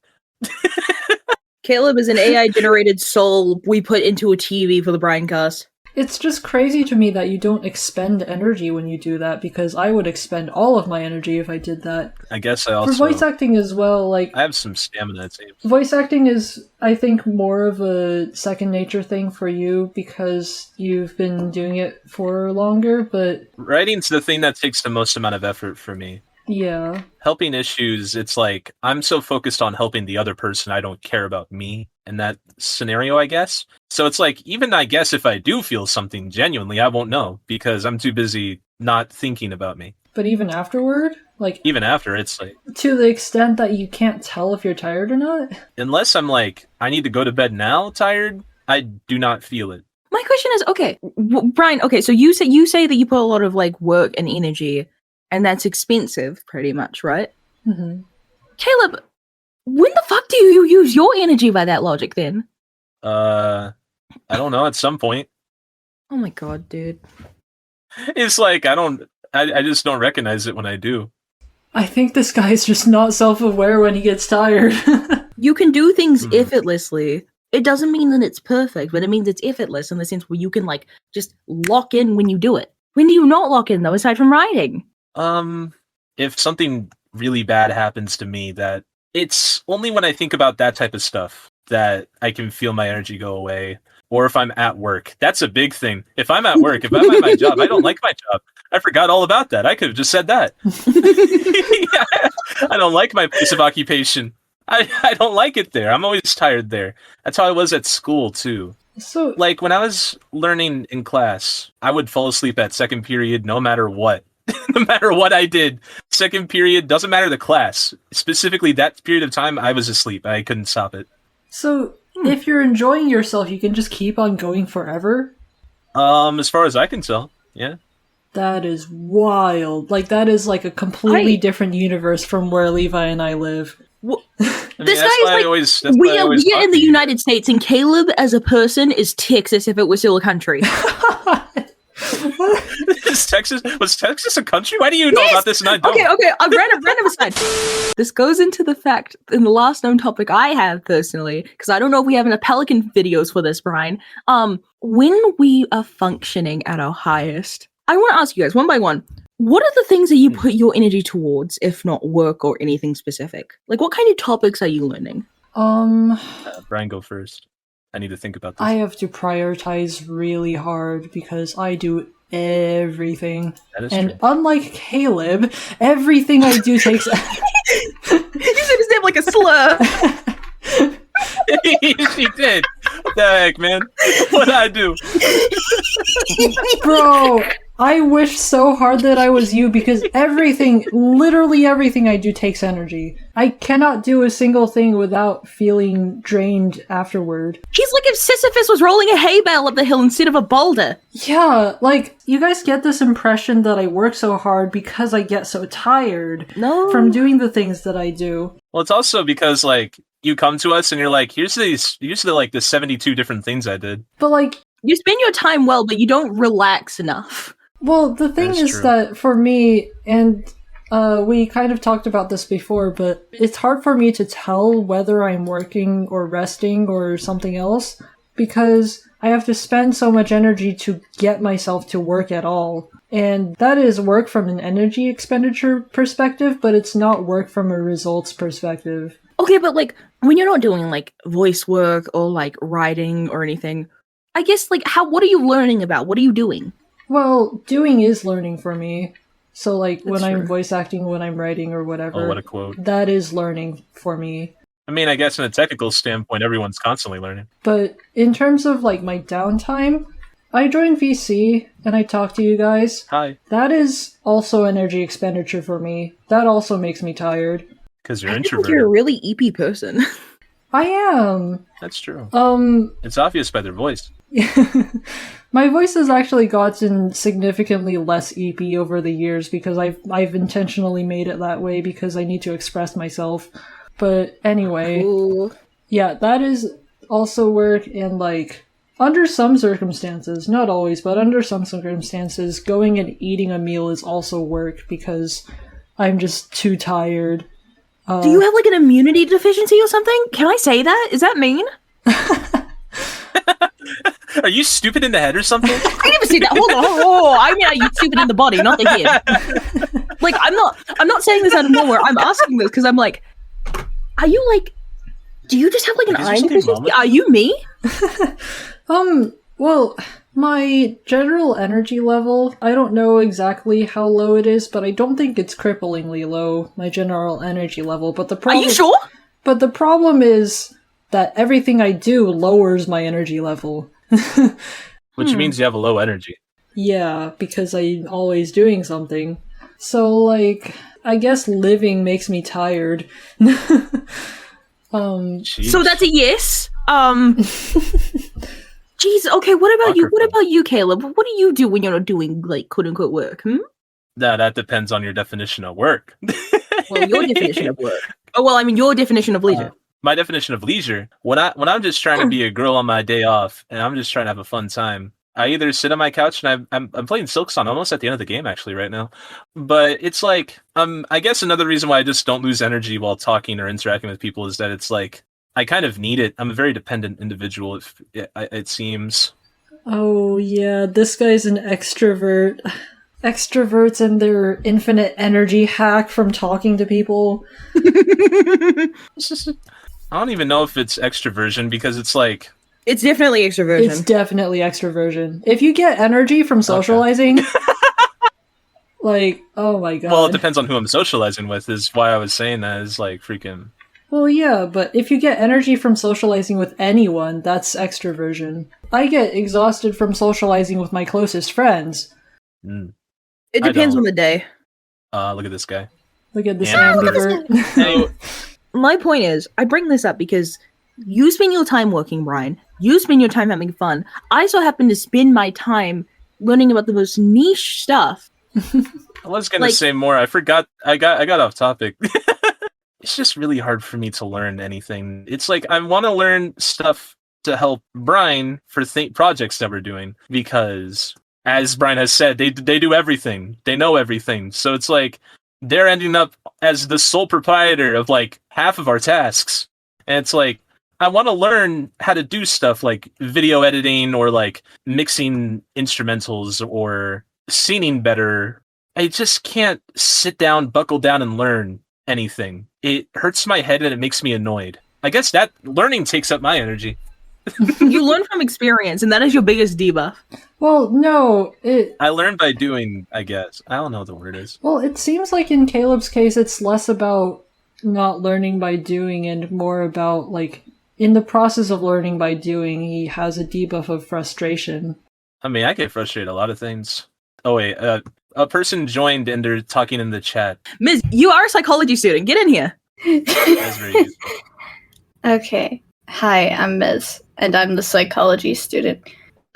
Caleb is an AI generated soul we put into a TV for the Brian cast. It's just crazy to me that you don't expend energy when you do that, because I would expend all of my energy if I did that. I guess I For also, voice acting as well, like, I have some stamina too. voice acting is, I think, more of a second nature thing for you because you've been doing it for longer, but Writing's the thing that takes the most amount of effort for me. yeah. Helping issues, it's like, I'm so focused on helping the other person, I don't care about me in that scenario, I guess. So it's like, even I guess if I do feel something genuinely, I won't know because I'm too busy not thinking about me. But even afterward, like, Even after, it's like, to the extent that you can't tell if you're tired or not? unless I'm like, I need to go to bed now, tired, I do not feel it. My question is, okay, Brian, okay, so you say that you put a lot of like work and energy, and that's expensive, pretty much, right? Mm-hmm. Caleb, when the fuck do you use your energy by that logic then? I don't know, at some point. Oh my God, dude. It's like, I just don't recognize it when I do. I think this guy's just not self-aware when he gets tired. You can do things effortlessly. It doesn't mean that it's perfect, but it means it's effortless in the sense where you can like just lock in when you do it. When do you not lock in though, aside from writing? If something really bad happens to me, that it's only when I think about that type of stuff that I can feel my energy go away. Or if I'm at work, that's a big thing. If I'm at work, if I'm at my job, I don't like my job. I forgot all about that. I could have just said that. Yeah, I don't like my place of occupation. I don't like it there. I'm always tired there. That's how I was at school too. So, Like when I was learning in class, I would fall asleep at second period no matter what. No matter what I did. Second period, doesn't matter the class. Specifically that period of time, I was asleep. I couldn't stop it. so if you're enjoying yourself, you can just keep on going forever? As far as I can tell, yeah. That is wild. Like, that is like a completely different universe from where Levi and I live. This guy is like, we are in the United States, and Caleb as a person is Texas if it was still a country. Was Texas a country? Why do you know about this and I don't? Okay, random aside. This goes into the fact, in the last known topic I have personally, because I don't know if we have enough Pelican videos for this, Brian. When we are functioning at our highest, I want to ask you guys, one by one, what are the things that you put your energy towards, if not work or anything specific? Like, what kind of topics are you learning? Brian, go first. I need to think about this. I have to prioritize really hard because I do everything. That is and true. unlike Caleb, everything I do takes... You said his name like a slur. She did. What the heck, man? What'd I do? Bro, I wish so hard that I was you because literally everything I do takes energy. I cannot do a single thing without feeling drained afterward. He's like if Sisyphus was rolling a hay bale up the hill instead of a boulder. Yeah, like, you guys get this impression that I work so hard because I get so tired from doing the things that I do. Well, it's also because, like, you come to us and you're like, here's the 72 different things I did. But, like... You spend your time well, but you don't relax enough. Well, the thing is that for me, and we kind of talked about this before, but it's hard for me to tell whether I'm working or resting or something else because I have to spend so much energy to get myself to work at all. And that is work from an energy expenditure perspective, but it's not work from a results perspective. Okay, but like when you're not doing like voice work or like writing or anything, I guess like what are you learning about? What are you doing? Well, doing is learning for me. So, like, That's when true. I'm voice acting, when I'm writing or whatever, Oh, what a quote. that is learning for me. I mean, I guess in a technical standpoint, everyone's constantly learning. But in terms of, like, my downtime, I joined VC and I talk to you guys. Hi. That is also energy expenditure for me. That also makes me tired. Because you're I think introverted. you're a really EP person. I am. That's true. It's obvious by their voice. My voice has actually gotten significantly less EP over the years because I've intentionally made it that way because I need to express myself. But anyway, yeah, that is also work, and like under some circumstances, not always, but under some circumstances, going and eating a meal is also work because I'm just too tired. Do you have like an immunity deficiency or something? Can I say that? Is that mean? Are you stupid in the head or something? I never said that. Hold on. I mean, are you stupid in the body, not the head? Like, I'm not saying this out of nowhere. I'm asking this because I'm like, are you like, do you just have like an iron deficiency? Are you me? Well, my general energy level, I don't know exactly how low it is, but I don't think it's cripplingly low, my general energy level. But the problem, are you sure? But the problem is that everything I do lowers my energy level. Which means you have a low energy. Yeah, because I'm always doing something. So, like, I guess living makes me tired. So that's a yes. Jeez, okay, what about you? What about you, Caleb? What do you do when you're not doing, like, quote-unquote work, That depends on your definition of work. Well, your definition of work. Oh, well, I mean, your definition of leisure. My definition of leisure, when I'm just trying to be a girl on my day off, and I'm just trying to have a fun time, I either sit on my couch and I'm playing Silksong almost at the end of the game actually right now. But it's like I guess another reason why I just don't lose energy while talking or interacting with people is that it's like I kind of need it. I'm a very dependent individual. It seems. Oh yeah, this guy's an extrovert. Extroverts and their infinite energy hack from talking to people. I don't even know if it's extroversion because it's like It's definitely extroversion. It's definitely extroversion. If you get energy from socializing, like, oh my god. Well, it depends on who I'm socializing with. Is why I was saying that is like freaking. Well, yeah, but if you get energy from socializing with anyone, that's extroversion. I get exhausted from socializing with my closest friends. It depends on the day. Look at this guy. Look at this Yeah. ambivert. My point is, I bring this up because you spend your time working, Brian. You spend your time having fun. I so happen to spend my time learning about the most niche stuff. I was gonna say more. I forgot. I got off topic. It's just really hard for me to learn anything. It's like I want to learn stuff to help Brian for projects that we're doing because, as Brian has said, they do everything. They know everything. So it's like they're ending up as the sole proprietor of like half of our tasks. And it's like I want to learn how to do stuff like video editing or like mixing instrumentals or singing better. I just can't sit down, buckle down, and learn anything. It hurts my head and it makes me annoyed. I guess that learning takes up my energy. You learn from experience, and that is your biggest debuff. Well, no, I learn by doing, I guess. I don't know what the word is. Well, it seems like in Caleb's case, it's less about not learning by doing and more about, like, in the process of learning by doing, he has a debuff of frustration. I mean, I get frustrated a lot of things. Oh, wait, a person joined and they're talking in the chat. Miss, you are a psychology student. Get in here. That's very useful. Okay. Hi, I'm Miz, and I'm the psychology student.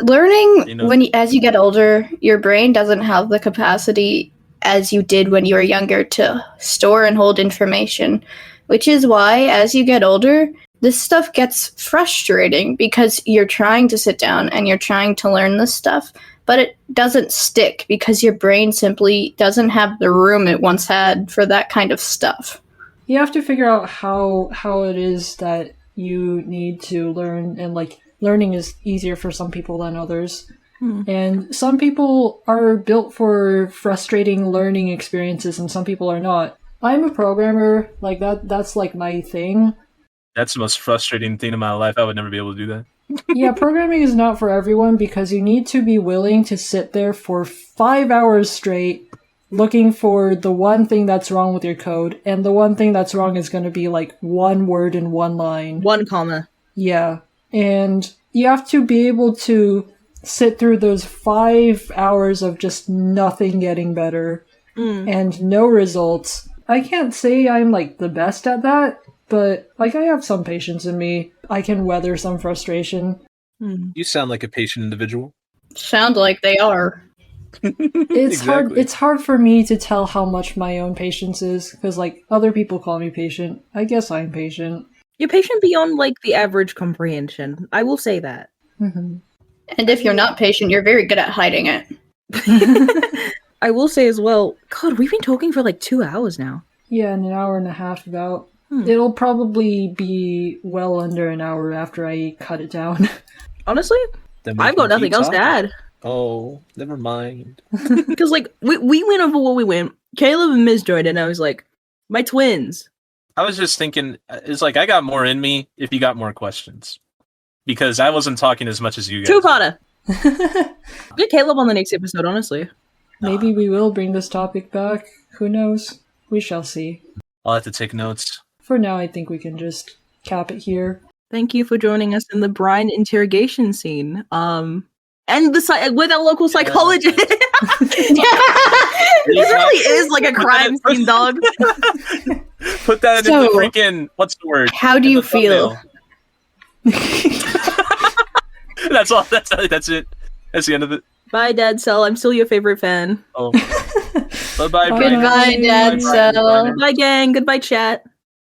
Learning as you get older, your brain doesn't have the capacity as you did when you were younger to store and hold information, which is why as you get older, this stuff gets frustrating because you're trying to sit down and you're trying to learn this stuff, but it doesn't stick because your brain simply doesn't have the room it once had for that kind of stuff. You have to figure out how it is that you need to learn, and like learning is easier for some people than others. And some people are built for frustrating learning experiences and some people are not. I'm a programmer, like that's like my thing. That's the most frustrating thing in my life. I would never be able to do that. Yeah, programming is not for everyone because you need to be willing to sit there for 5 hours straight looking for the one thing that's wrong with your code, and the one thing that's wrong is going to be like one word in one line. 1 comma. Yeah. And you have to be able to sit through those 5 hours of just nothing getting better and no results. I can't say I'm like the best at that, but like I have some patience in me. I can weather some frustration. You sound like a patient individual. Sound like they are. It's hard for me to tell how much my own patience is because like other people call me patient. I guess I'm patient. You're patient beyond like the average comprehension. I will say that. And if you're not patient, you're very good at hiding it. I will say as well, God, we've been talking for like 2 hours now. Yeah, an hour and a half about. It'll probably be well under an hour after I cut it down. Honestly, I've got nothing else to add. Oh, never mind. Because like we went over what we went. Caleb and Ms. joined, and I was like, my twins. I was just thinking, it's like I got more in me if you got more questions. Because I wasn't talking as much as you guys. Two-parter. Get Caleb on the next episode, honestly. Maybe we will bring this topic back. Who knows? We shall see. I'll have to take notes. For now, I think we can just cap it here. Thank you for joining us in the Brian interrogation scene. And with our local psychologist. This really is like a crime scene, dog. Put that in the freaking, what's the word? How do you feel? That's all. That's it. That's the end of it. Bye, Dad Cell. I'm still your favorite fan. Oh. Bye-bye, Brian. Goodbye, Dad Cell. Goodbye, gang. Goodbye, chat.